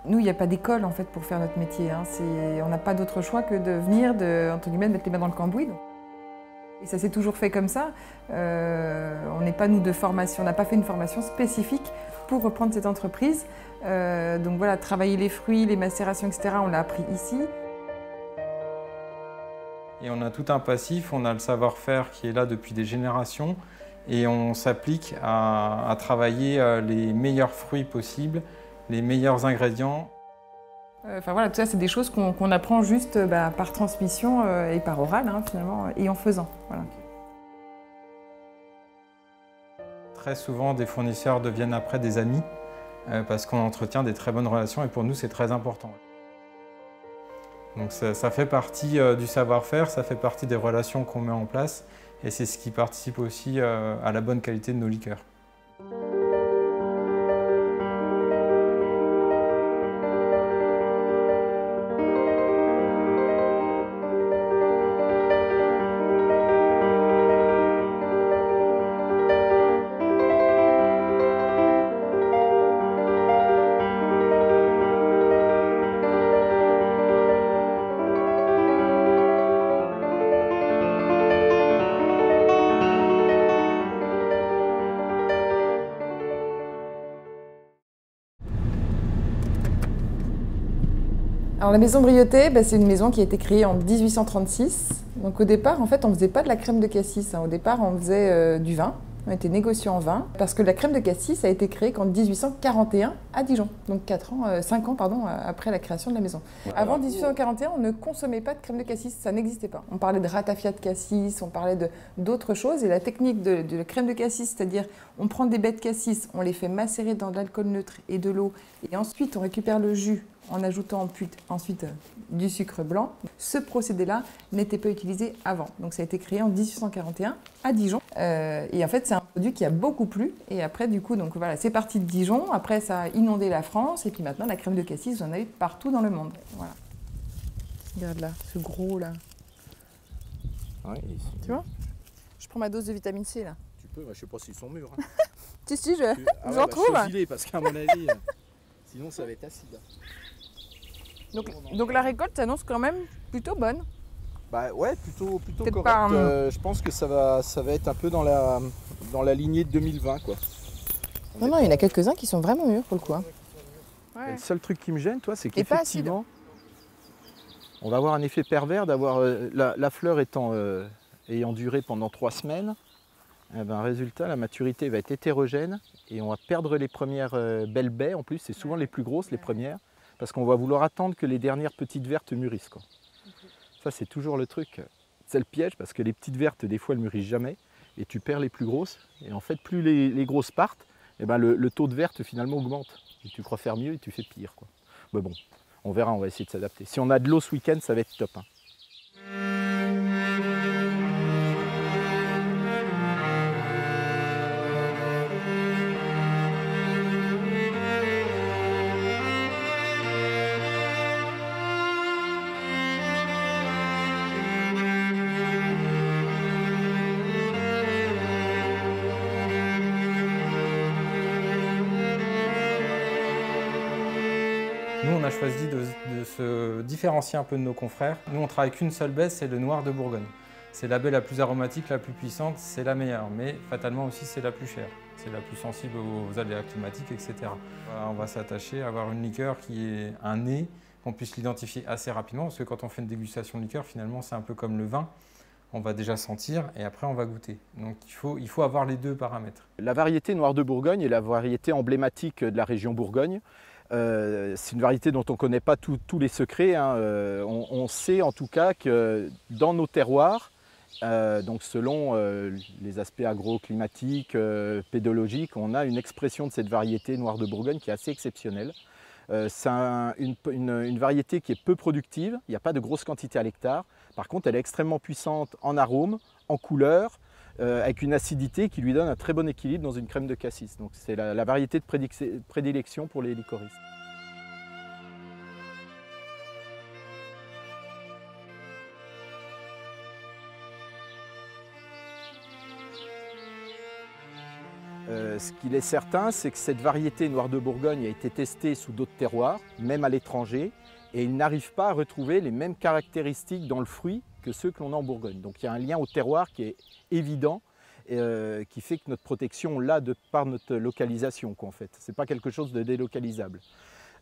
Nous, il n'y a pas d'école en fait pour faire notre métier. Hein. On n'a pas d'autre choix que de venir, entre guillemets, mettre les mains dans le cambouis. Et ça s'est toujours fait comme ça. On n'est pas nous de formation, on n'a pas fait une formation spécifique pour reprendre cette entreprise. Donc voilà, travailler les fruits, les macérations, etc., on l'a appris ici. Et on a tout un passif, on a le savoir-faire qui est là depuis des générations et on s'applique à travailler les meilleurs fruits possibles, les meilleurs ingrédients. Enfin voilà, tout ça, c'est des choses qu'on apprend juste par transmission et par oral, hein, finalement, et en faisant. Voilà. Très souvent, des fournisseurs deviennent après des amis parce qu'on entretient des très bonnes relations et pour nous, c'est très important. Donc ça fait partie du savoir-faire, ça fait partie des relations qu'on met en place et c'est ce qui participe aussi à la bonne qualité de nos liqueurs. Alors la maison Briotet, c'est une maison qui a été créée en 1836. Donc au départ, en fait, on ne faisait pas de la crème de cassis. Au départ, on faisait du vin. On était négociant en vin. Parce que la crème de cassis a été créée qu'en 1841 à Dijon. Donc 5 ans après la création de la maison. Avant 1841, on ne consommait pas de crème de cassis. Ça n'existait pas. On parlait de ratafia de cassis, on parlait d'autres choses. Et la technique de la crème de cassis, c'est-à-dire on prend des baies de cassis, on les fait macérer dans de l'alcool neutre et de l'eau. Et ensuite, on récupère le jus en ajoutant ensuite du sucre blanc. Ce procédé-là n'était pas utilisé avant. Donc ça a été créé en 1841 à Dijon. Et en fait, c'est un produit qui a beaucoup plu. Et après, du coup, donc voilà, c'est parti de Dijon. Après, ça a inondé la France. Et puis maintenant, la crème de cassis, vous en avez partout dans le monde. Voilà. Regarde là, ce gros là. Ouais, tu vois? Je prends ma dose de vitamine C là. Tu peux, je sais pas s'ils sont mûrs. Hein. si, j'en trouve. Chauffe-les, parce qu'à mon avis, sinon ça va être acide. Donc la récolte s'annonce quand même plutôt bonne. Bah ouais, plutôt correct. Pas, je pense que ça va être un peu dans la lignée de 2020 quoi. Non, il y en a quelques-uns qui sont vraiment mûrs pour le coup. Hein. Ouais. Le seul truc qui me gêne, toi, c'est Et pas qu'effectivement, on va avoir un effet pervers d'avoir la fleur ayant duré pendant 3 semaines. Eh ben, résultat, la maturité va être hétérogène et on va perdre les premières belles baies. En plus, c'est souvent les plus grosses, les premières, parce qu'on va vouloir attendre que les dernières petites vertes mûrissent, quoi. Ça, c'est toujours le truc. C'est le piège, parce que les petites vertes, des fois, elles mûrissent jamais, et tu perds les plus grosses. Et en fait, plus les grosses partent, eh ben, le taux de vertes, finalement, augmente. Et tu crois faire mieux et tu fais pire, quoi. Mais bon, on verra, on va essayer de s'adapter. Si on a de l'eau ce week-end, ça va être top. Hein. Nous, on a choisi de se différencier un peu de nos confrères. Nous, on travaille qu'une seule baie, c'est le noir de Bourgogne. C'est la baie la plus aromatique, la plus puissante, c'est la meilleure, mais fatalement aussi c'est la plus chère. C'est la plus sensible aux aléas climatiques, etc. On va s'attacher à avoir une liqueur qui ait un nez, qu'on puisse l'identifier assez rapidement, parce que quand on fait une dégustation de liqueur, finalement, c'est un peu comme le vin. On va déjà sentir et après on va goûter. Donc il faut avoir les deux paramètres. La variété noire de Bourgogne est la variété emblématique de la région Bourgogne. C'est une variété dont on ne connaît pas tous les secrets. Hein. On sait en tout cas que dans nos terroirs, donc selon les aspects agroclimatiques, pédologiques, on a une expression de cette variété noire de Bourgogne qui est assez exceptionnelle. C'est une variété qui est peu productive, il n'y a pas de grosse quantité à l'hectare. Par contre, elle est extrêmement puissante en arôme, en couleur, avec une acidité qui lui donne un très bon équilibre dans une crème de cassis. Donc c'est la variété de prédilection pour les licoristes. Ce qu'il est certain, c'est que cette variété Noir de Bourgogne a été testée sous d'autres terroirs, même à l'étranger, et il n'arrive pas à retrouver les mêmes caractéristiques dans le fruit que ceux que l'on a en Bourgogne. Donc il y a un lien au terroir qui est évident, qui fait que notre protection, on l'a de par notre localisation, en fait. Ce n'est pas quelque chose de délocalisable.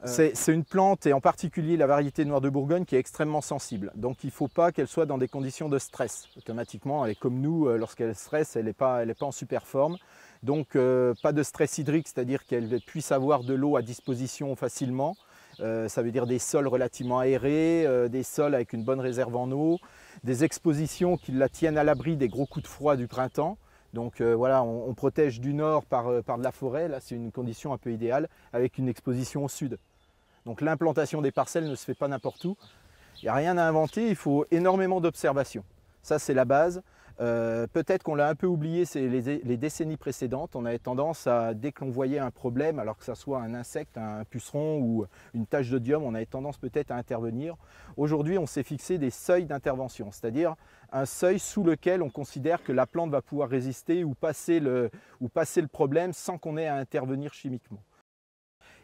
C'est une plante, et en particulier la variété Noir de Bourgogne, qui est extrêmement sensible. Donc il ne faut pas qu'elle soit dans des conditions de stress. Automatiquement, elle est comme nous, lorsqu'elle stresse, elle n'est pas en super forme. Donc pas de stress hydrique, c'est-à-dire qu'elle puisse avoir de l'eau à disposition facilement. Ça veut dire des sols relativement aérés, des sols avec une bonne réserve en eau, des expositions qui la tiennent à l'abri des gros coups de froid du printemps. Donc voilà, on protège du nord par de la forêt, là c'est une condition un peu idéale, avec une exposition au sud. Donc l'implantation des parcelles ne se fait pas n'importe où. Il n'y a rien à inventer, il faut énormément d'observation. Ça c'est la base. Peut-être qu'on l'a un peu oublié les décennies précédentes. On avait tendance à, dès que l'on voyait un problème, alors que ce soit un insecte, un puceron ou une tache d'odium, on avait tendance peut-être à intervenir. Aujourd'hui, on s'est fixé des seuils d'intervention, c'est-à-dire un seuil sous lequel on considère que la plante va pouvoir résister ou passer le problème sans qu'on ait à intervenir chimiquement.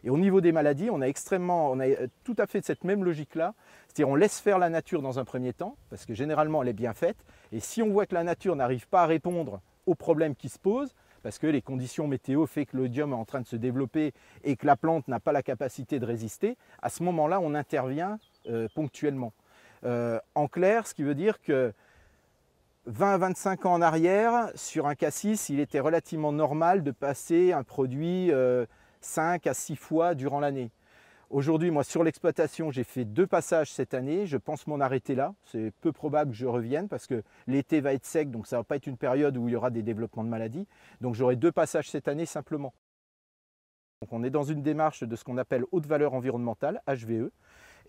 Et au niveau des maladies, on a tout à fait cette même logique-là, c'est-à-dire on laisse faire la nature dans un premier temps, parce que généralement elle est bien faite, et si on voit que la nature n'arrive pas à répondre aux problèmes qui se posent, parce que les conditions météo font que l'odium est en train de se développer et que la plante n'a pas la capacité de résister, à ce moment-là on intervient ponctuellement. En clair, ce qui veut dire que 20 à 25 ans en arrière, sur un cassis, il était relativement normal de passer un produit 5 à 6 fois durant l'année. Aujourd'hui, moi sur l'exploitation, j'ai fait 2 passages cette année, je pense m'en arrêter là. C'est peu probable que je revienne parce que l'été va être sec, donc ça ne va pas être une période où il y aura des développements de maladies. Donc j'aurai 2 passages cette année simplement. Donc on est dans une démarche de ce qu'on appelle haute valeur environnementale, HVE.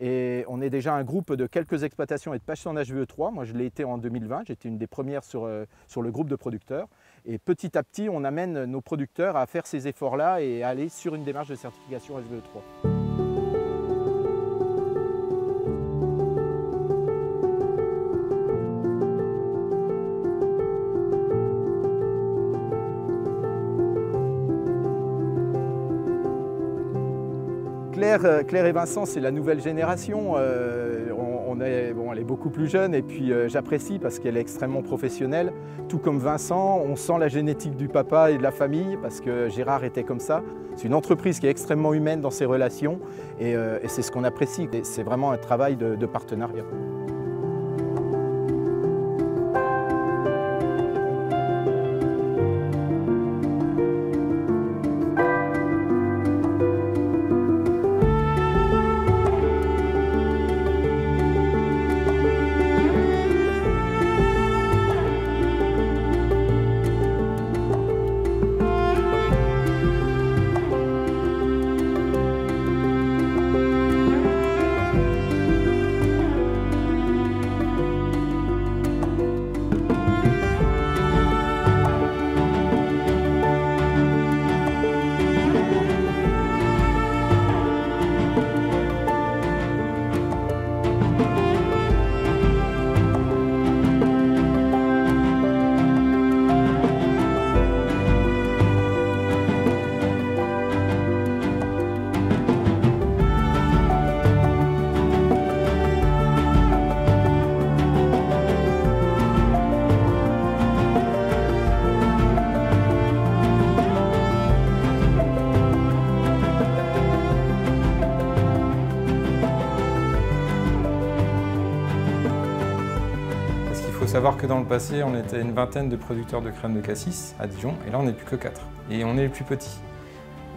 Et on est déjà un groupe de quelques exploitations et de passés en HVE3. Moi je l'ai été en 2020, j'étais une des premières sur le groupe de producteurs. Et petit à petit, on amène nos producteurs à faire ces efforts-là et à aller sur une démarche de certification HVE3. Claire et Vincent, c'est la nouvelle génération. Elle est beaucoup plus jeune et puis j'apprécie parce qu'elle est extrêmement professionnelle. Tout comme Vincent, on sent la génétique du papa et de la famille parce que Gérard était comme ça. C'est une entreprise qui est extrêmement humaine dans ses relations et c'est ce qu'on apprécie. C'est vraiment un travail de partenariat. Il faut savoir que dans le passé, on était une vingtaine de producteurs de crème de cassis à Dijon, et là on n'est plus que 4. Et on est les plus petits.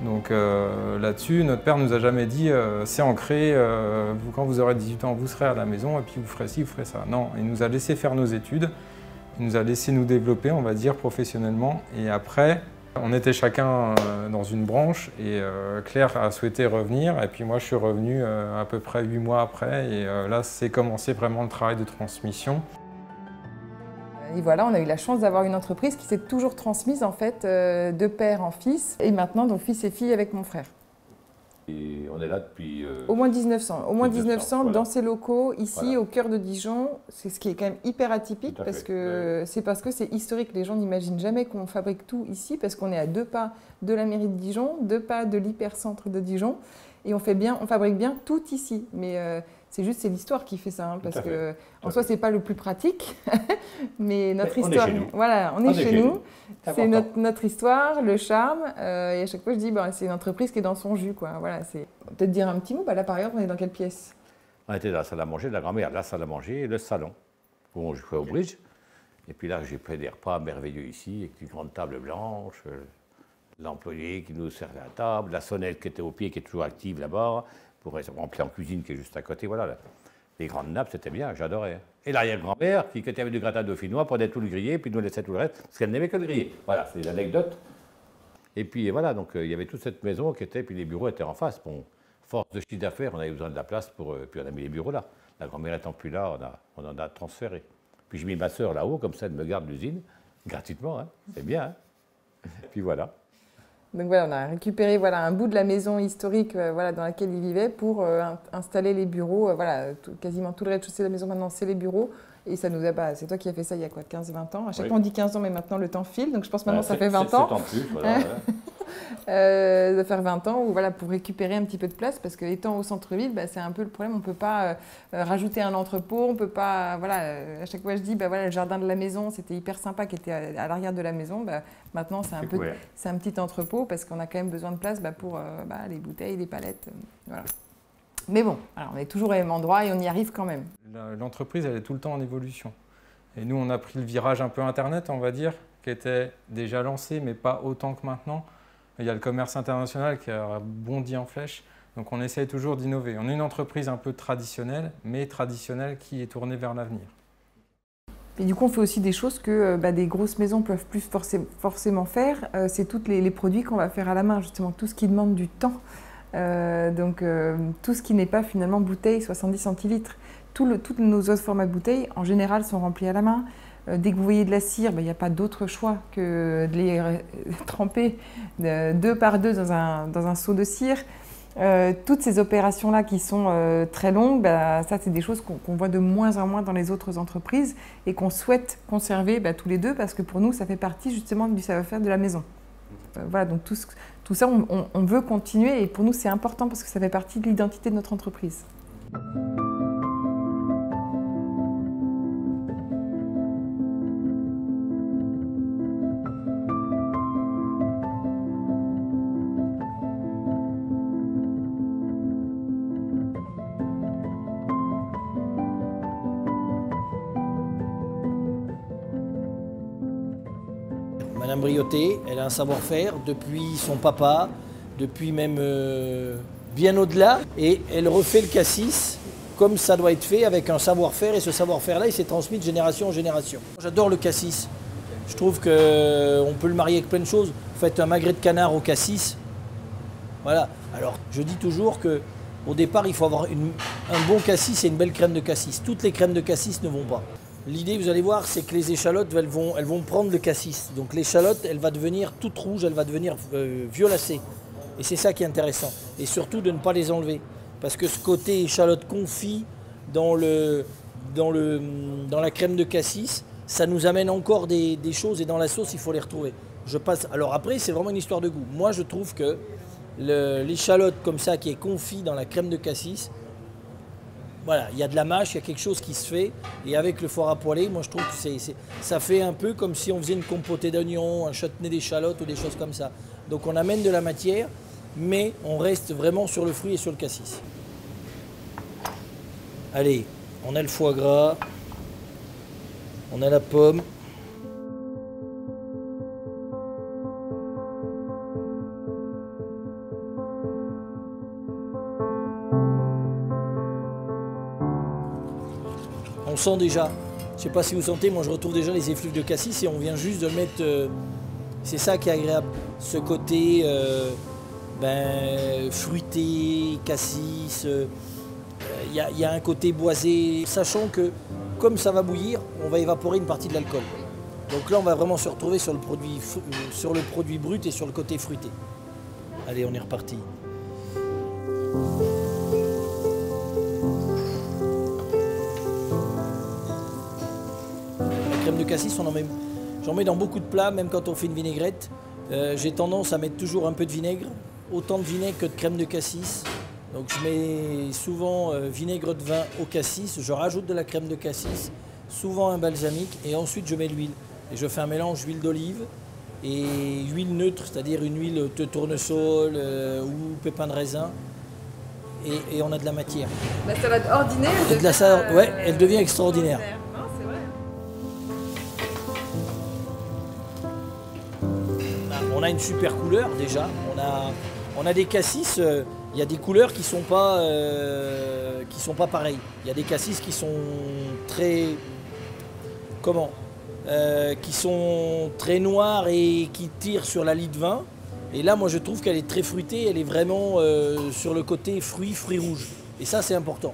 Donc là-dessus, notre père nous a jamais dit c'est ancré, quand vous aurez 18 ans, vous serez à la maison et puis vous ferez ci, vous ferez ça. Non, il nous a laissé faire nos études, il nous a laissé nous développer, on va dire, professionnellement. Et après, on était chacun dans une branche et Claire a souhaité revenir. Et puis moi, je suis revenu à peu près 8 mois après. Et là, c'est commencé vraiment le travail de transmission. Et voilà, on a eu la chance d'avoir une entreprise qui s'est toujours transmise en fait de père en fils et maintenant donc fils et fille avec mon frère. Et on est là depuis... Au moins 1900. Au moins 1900 voilà. dans ces locaux, ici, Voilà. au cœur de Dijon. C'est ce qui est quand même hyper atypique Tout à parce fait. que c'est parce que c'est historique. Les gens n'imaginent jamais qu'on fabrique tout ici parce qu'on est à 2 pas de la mairie de Dijon, 2 pas de l'hypercentre de Dijon. Et on fabrique bien tout ici. Mais c'est l'histoire qui fait ça. Hein, parce que en soi, c'est pas le plus pratique. Mais notre histoire. On est chez nous. Voilà, on est chez nous. C'est important. notre histoire, le charme. Et à chaque fois, je dis, c'est une entreprise qui est dans son jus. Quoi. Voilà, peut-être dire un petit mot. Là, par exemple, on est dans quelle pièce? On était dans la salle à manger de la grand-mère, la salle à manger et le salon, où on jouait au bridge. Et puis là, j'ai fait des repas merveilleux ici, avec une grande table blanche, l'employé qui nous servait à la table, la sonnette qui était au pied, qui est toujours active là-bas, pour remplir en cuisine qui est juste à côté. Voilà, les grandes nappes, c'était bien, j'adorais. Et l'arrière-grand-mère, qui, quand il y avait du gratin dauphinois, prenait tout le grillé, puis nous laissait tout le reste, parce qu'elle n'aimait que le grillé. Voilà, c'est l'anecdote. Et puis voilà, donc il y avait toute cette maison qui était, puis les bureaux étaient en face. Bon, force de chiffre d'affaires, on avait besoin de la place, puis on a mis les bureaux là. La grand-mère étant plus là, on en a transféré. Puis j'ai mis ma sœur là-haut, comme ça, elle me garde l'usine, gratuitement, hein. C'est bien. Hein. Puis voilà. Donc voilà, on a récupéré un bout de la maison historique dans laquelle il vivait pour installer les bureaux. Quasiment tout le rez-de-chaussée de la maison maintenant, c'est les bureaux. Et ça nous a c'est toi qui as fait ça il y a quoi, 15-20 ans. À chaque fois on dit 15 ans, mais maintenant le temps file. Donc je pense maintenant ça fait 20 ans. 7 ans de plus, voilà. Ça va faire 20 ans pour récupérer un petit peu de place, parce que étant au centre-ville, c'est un peu le problème. On ne peut pas rajouter un entrepôt, on peut pas. À chaque fois je dis, le jardin de la maison, c'était hyper sympa, qui était à l'arrière de la maison. Maintenant c'est un petit entrepôt parce qu'on a quand même besoin de place pour les bouteilles, les palettes, voilà. Mais bon, alors on est toujours au même endroit et on y arrive quand même. L'entreprise, elle est tout le temps en évolution. Et nous, on a pris le virage un peu Internet, on va dire, qui était déjà lancé, mais pas autant que maintenant. Il y a le commerce international qui a bondi en flèche. Donc on essaye toujours d'innover. On est une entreprise un peu traditionnelle, mais traditionnelle qui est tournée vers l'avenir. Et du coup, on fait aussi des choses que des grosses maisons peuvent plus forcément faire. C'est tous les produits qu'on va faire à la main, justement, tout ce qui demande du temps. Tout ce qui n'est pas finalement bouteille 70 centilitres. Tous nos autres formats de bouteilles, en général, sont remplis à la main. Dès que vous voyez de la cire, il n'y a pas d'autre choix que de les tremper 2 par 2 dans un seau de cire. Toutes ces opérations-là qui sont très longues, ça c'est des choses qu'on voit de moins en moins dans les autres entreprises et qu'on souhaite conserver tous les deux, parce que pour nous, ça fait partie justement du savoir-faire de la maison. Voilà, donc tout ça, on veut continuer, et pour nous, c'est important parce que ça fait partie de l'identité de notre entreprise. Madame Brioté, elle a un savoir-faire depuis son papa, depuis même bien au-delà, et elle refait le cassis comme ça doit être fait, avec un savoir-faire, et ce savoir-faire-là, il s'est transmis de génération en génération. J'adore le cassis. Je trouve qu'on peut le marier avec plein de choses. Vous faites un magret de canard au cassis. Voilà. Alors, je dis toujours qu'au départ, il faut avoir un bon cassis et une belle crème de cassis. Toutes les crèmes de cassis ne vont pas. L'idée, vous allez voir, c'est que les échalotes, elles vont prendre le cassis. Donc l'échalote, elle va devenir toute rouge, elle va devenir violacée. Et c'est ça qui est intéressant. Et surtout de ne pas les enlever. Parce que ce côté échalote confit dans la crème de cassis, ça nous amène encore des choses, et dans la sauce, il faut les retrouver. Alors après, c'est vraiment une histoire de goût. Moi, je trouve que l'échalote comme ça, qui est confit dans la crème de cassis, voilà, il y a de la mâche, il y a quelque chose qui se fait. Et avec le foie à poêler, moi je trouve que ça fait un peu comme si on faisait une compotée d'oignons, un chutney d'échalote ou des choses comme ça. Donc on amène de la matière, mais on reste vraiment sur le fruit et sur le cassis. Allez, on a le foie gras, on a la pomme. On sent déjà, je ne sais pas si vous sentez, moi je retrouve déjà les effluves de cassis, et on vient juste de le mettre, c'est ça qui est agréable, ce côté fruité, cassis, il y a un côté boisé, sachant que comme ça va bouillir, on va évaporer une partie de l'alcool. Donc là on va vraiment se retrouver sur le produit brut et sur le côté fruité. Allez, on est reparti. La crème de cassis, j'en mets dans beaucoup de plats, même quand on fait une vinaigrette. J'ai tendance à mettre toujours un peu de vinaigre, autant de vinaigre que de crème de cassis. Donc je mets souvent vinaigre de vin au cassis, je rajoute de la crème de cassis, souvent un balsamique, et ensuite je mets l'huile. Et je fais un mélange d'huile d'olive et huile neutre, c'est-à-dire une huile de tournesol ou pépins de raisin. Et on a de la matière. La salade ordinaire, Ouais, elle devient extraordinaire. Non, c'est vrai. On a une super couleur déjà. On a des cassis. Il y a des couleurs qui sont pas pareilles. Il y a des cassis qui sont très qui sont très noirs et qui tirent sur la lie de vin. Et là, moi, je trouve qu'elle est très fruitée. Elle est vraiment sur le côté fruits rouges. Et ça, c'est important.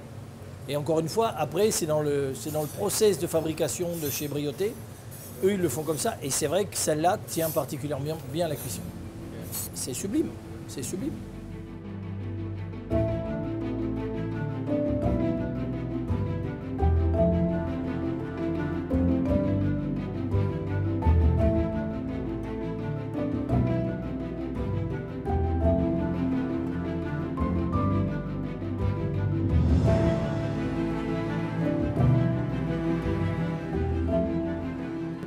Et encore une fois, après, c'est dans le process de fabrication de chez Brioté. Eux, ils le font comme ça. Et c'est vrai que celle-là tient particulièrement bien à la cuisson. C'est sublime. C'est sublime.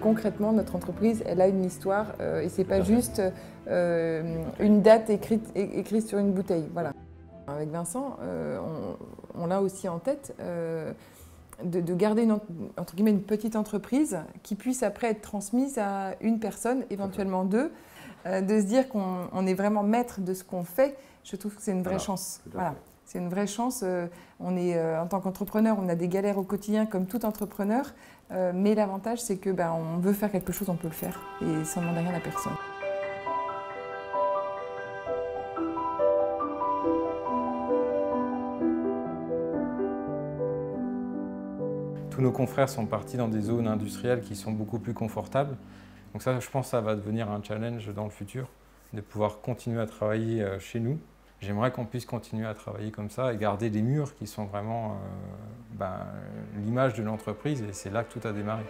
Concrètement, notre entreprise, elle a une histoire et c'est pas juste une date écrite sur une bouteille. Voilà. Avec Vincent, on l'a aussi en tête de garder entre guillemets une petite entreprise qui puisse après être transmise à une personne, éventuellement deux, de se dire qu'on est vraiment maître de ce qu'on fait. Je trouve que c'est une vraie chance. Voilà. C'est une vraie chance. On est, en tant qu'entrepreneur, on a des galères au quotidien comme tout entrepreneur. Mais l'avantage, c'est que on veut faire quelque chose, on peut le faire. Et ça ne demande rien à personne. Tous nos confrères sont partis dans des zones industrielles qui sont beaucoup plus confortables. Donc ça, je pense que ça va devenir un challenge dans le futur, de pouvoir continuer à travailler chez nous. J'aimerais qu'on puisse continuer à travailler comme ça et garder des murs qui sont vraiment l'image de l'entreprise, et c'est là que tout a démarré.